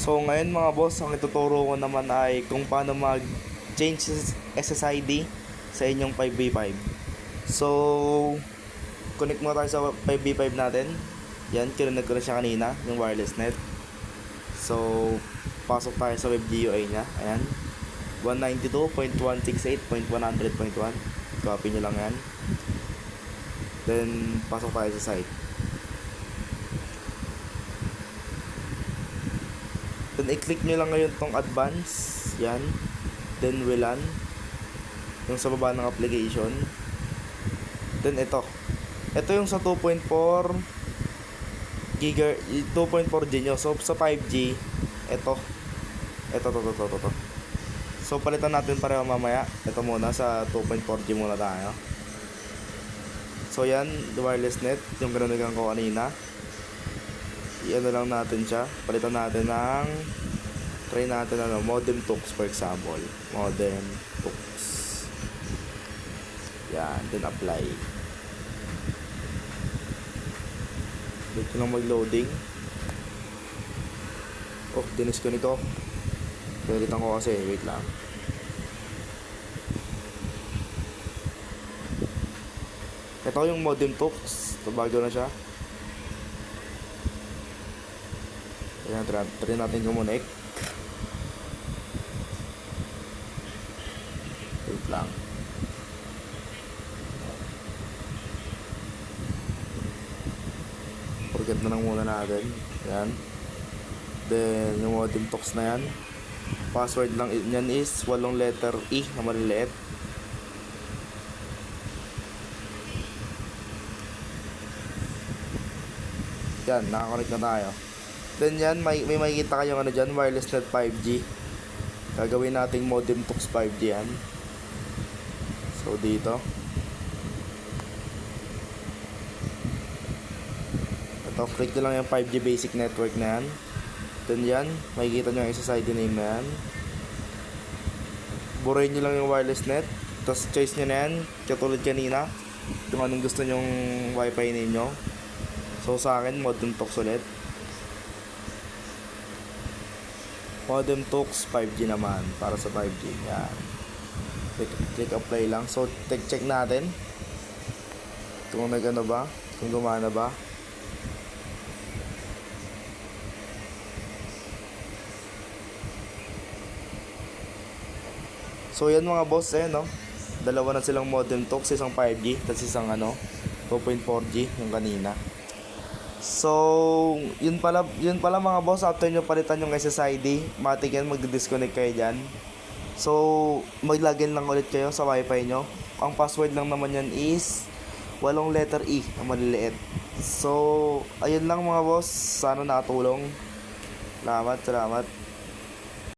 So ngayon mga boss, ang ituturo ko naman ay kung paano mag-change SSID sa inyong 5v5. So, connect mo tayo sa 5v5 natin. Yan, kinunod ko na siya kanina, yung wireless net. So, pasok tayo sa web GUI niya. Ayan, 192.168.100.1. Copy nyo lang yan. Then, pasok tayo sa site. Then, i-click nyo lang ngayon tong advance. Yan. Then, WLAN. Yung sa baba ng application. Then, ito. Ito yung sa 2.4 2.4G nyo. So, sa 5G, ito. Ito. So, palitan natin pareho mamaya. Ito muna, sa 2.4G muna tayo. So, yan. The wireless net. Yung ganunigan ko kanina. I-ano lang natin siya. Palitan natin ng try natin modem tux, for example. Modem tux. Yan. Then apply. Dito lang mag-loading. Oh, dinisconnect ko. Palitan ko kasi. Wait lang. Ito yung modem tux. Bago na siya. Ayan, try natin kumonek. Wait lang. Forget na lang muna natin. Ayan. Then, yung modem talks na yan. Password lang yan is 8 letter E na maliliit. Yan, nakakonect na tayo. Then yan, may makikita kayong ano dyan, wireless net 5G. Gagawin nating modem tux 5G yan. So dito. Ito, click nyo lang yung 5G basic network na yan. Then yan, makikita nyo yung SSID name na yan. Burahin nyo lang yung wireless net. Tapos choice nyo na yan, katulad kanina. Kung anong gusto nyong wifi ninyo. So sa akin, modem tux ulit. Modem tux 5G naman, para sa 5G. Yan. Click apply lang. So, check natin kung nagano ba, kung gumana ba. So, yan mga boss, no? Dalawa na silang modem tux, isang 5G, tapos isang 2.4G yung kanina. So, yun pala mga boss, after nyo palitan yung SSID, matik yan, magdi-disconnect kayo dyan. So, mag-login lang ulit kayo sa wifi nyo. Ang password lang naman yan is 8 letter E na maliliit. So, ayun lang mga boss, sana nakatulong. Salamat.